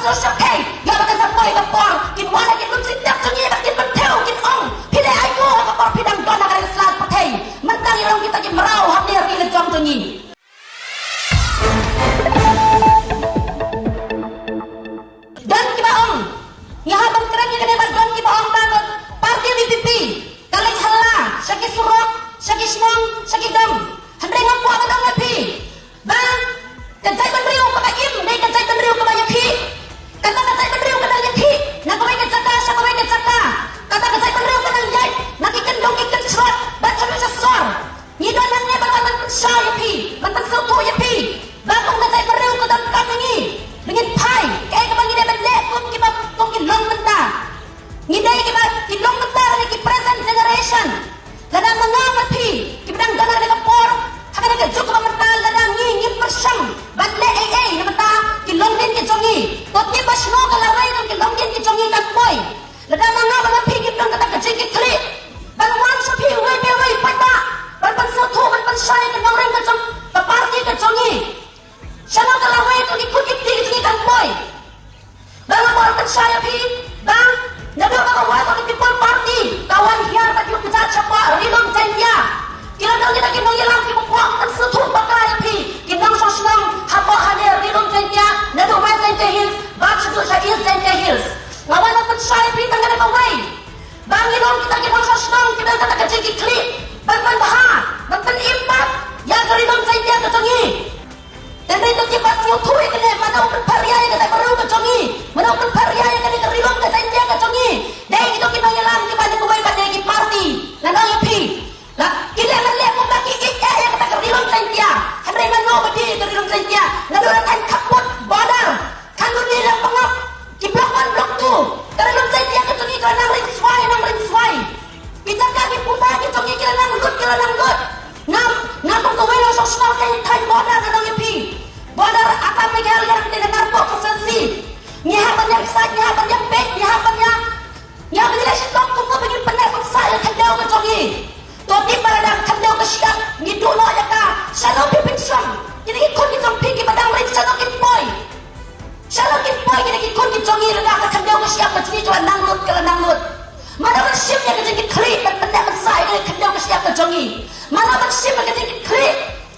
social kay ya bakan sa boy bapor kin wala kin lum sitap sungi bakin berteu kin ong pile ayo kapor pidang dona kay slat patay mentang ilong kita kin merau hadir kin jong sungi dan kibaong nyahabang keren ni kanay badon kibaong bangot party DPP kalay hala syaki surok syaki snong syaki dong handre ngapu abadong napi bang kajay bandriyo pakaim day kajay bandriyo kabayaki kata kajay bandriyo kadang yaki nakaway kajaka siya kaway kajaka kata kajay bandriyo kadang yay nakikandong kikanchot ba't sabi sa sor nidon lang niya bang siya yaki bantang suto yaki bakong kajay bandriyo kadang kamingi bingin pay kaya kabang ginabadle kung kilong banta ngiday kilong banta rin present generation ladang mga mati kibidang ganar na kapor haka nagajok ka matal ladang ngingin persyang badle ay na mata kilong din kijongi tot ni basno kalaway ng kilong din kijongi kakboy ladang mga mati kibidang katagajik kikli banwan sa piway pata barban sa tuman pansay kanang rin kajong paparti kajongi siya nang kalaway ito ikut-ikti kijongi kakboy bang ang pansay api bang nabi makawat ang people party kawan hiyar at yung kizat siya pa rilong sa India kinadang kita kinong ilang kimukuha ang sutong bakay api kinang sosyong hapa hadir rilong sa India na dumay sa India Hills ba't siya siya is sa India Hills ngawan ang pansay api tangga na kaway bang ilong kita kinong sosyong kinang katakajiki klip bang baha bang pan-impact yan ka rilong sa India katongi dan rito tipas yung tuwi ka na manaw pagparyay ka tayo pareho ka chongi manaw pagparyay ka na karilong ka sa India ka chongi dahil ito kinangilang kipa na kumay pa dahil party na nangipi kailangan liya kung bakit ikaya ka tayo karilong sa India hanay man mo ba di karilong sa India nagulatan kapot bodar kanun nilang pangap kiblok 1 block 2 karilong sa India ka chongi ka ng rinsway kita kami puta ka chongi kila ng good ngam kung ng sosmal kayo tayo bodar na nangipi bodar akan Miguel yang tidak narko konsensi nyahapan yang besar nyahapan yang baik nyahapan yang relation kong kung kapagin panar kung saya kandaw ka chongi toti para lang kandaw ka siya ngiduno ya ka siya no pipinsyon kinigikon kitong pigi padang rin siya no kinpoy kinigikon kitong ila ka kandaw ka siya kachini juan nanglot kala nanglot manaman siya niya kachini klip at pandaman saya kandaw ka siya kachongi manaman siya kachini klip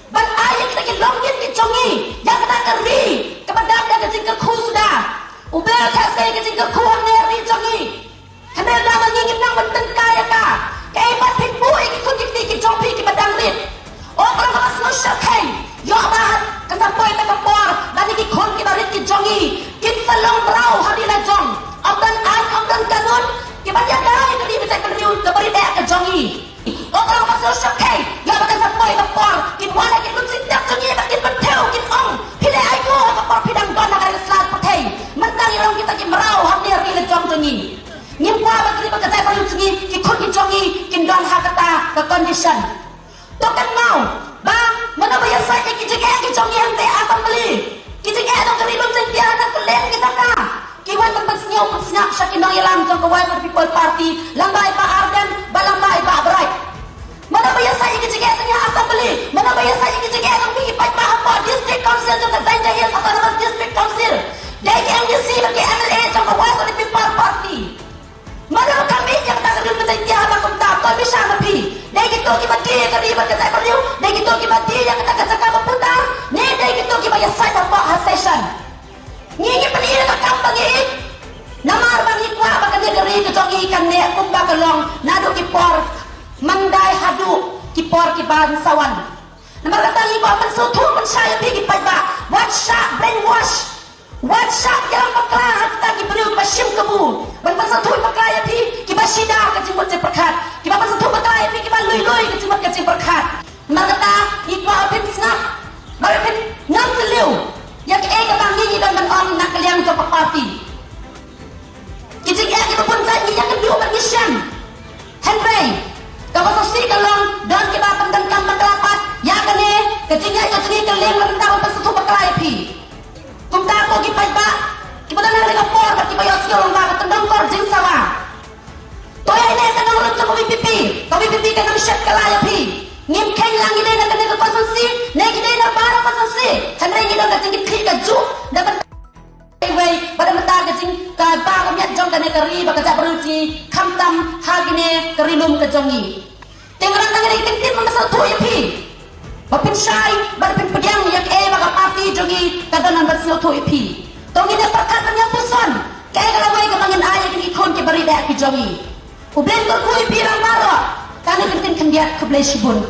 ban ayah kita kilongin kicongi yang kita keri kepada kita kecing keku sudah ubel kasih kecing keku ngeri congi hendak dah mengingin nang benten kaya ka kaibat pipu iki kunjikti kicompi kepada ngrit orang kamas nusyal kai yo abahat kesampoy tekapor dan iki kun kibarit kicongi kinsalong berau hari lajong amdan kanun kibadia dai kali bisa keriu kebari dek kecongi orang kamas nusyal kai yo abakan sampoy tekapor kinwala kin lum sitap sungi bakin berteu kin ong pile ayo kapor pidang dona kay slat patay mentang ilong kita kin merau hadir kin jong sungi nyimpa bagri bagay pa yung sungi kikon kin jongi kin don hakata ka condition to kan mau bang manabaya sa kijige kin jongi hante assembly kijige do karilong sa India na kulen kita ka kiwan pagpasnyaw pagsnyak siya kinong ilang jong kaway for people party lambay pa arden balambay pa abray manabaya sa kijige sa niya assembly manabaya sa kijige ang bigipay pa hapo district council jong kazain dahil sa Tanabas district council dahil MDC bagi MLA jong kaway for people party mana kami yang tak kerja dengan dia apa pun tak tahu bisa nabi. Dai gitu kibat dia keribat kita perlu. Dai gitu kibat dia yang kita kacak apa putar. Ni dai gitu kibat ya saya dapat session. Ni penir tak kampang ini. Namar bagi kuah bakan dia keri kejongi ikan dia kumba kelong nadu kipor mandai hadu kipor kiban sawan. Namar kata ibu mensutu mensaya pergi pajak. WhatsApp brainwash. WhatsApp yang paklah kita diberi pasim kebu. Berpasal tu pakai api kita sidar kecimut ceperkat. Kita pasal tu pakai api kita lui kecimut ceperkat. Maka ikwa api snap, berapin ngam seliu. Yang kebang ni dan on nak kalian coba party. Kita pun saya yang kedua bergisyam. Henry, kalau sosial kalau dan kita pendengkam berkelapat, ya kan ni kecingnya kalian mentang pasal tu pakai api. Kumta ko gipay ba? Kiba na nang rapor ba kiba yos yung mga katandang korjing sawa. Toya ina ka nang rutsa ko pipi. Pipi ka nang shot kalaya pi. Ngim kay lang ina na kanang konsulsi, na ina na para konsulsi. Hanay ina ka tingit ka ju. Dapat way, pada kane kari bakaja beruci kamtam hagine kerilum kejongi tengrang tangere tintin mamasal tu yapi bapin syai barpin pedyang yak baka parti jongi kadanan basil tu yapi tongine perkat penyapusan kaya kalawai kemangin ayah kini ikon ke beri dak jongi ublen kor kui pirang maro kane tintin kendiat keblai shibun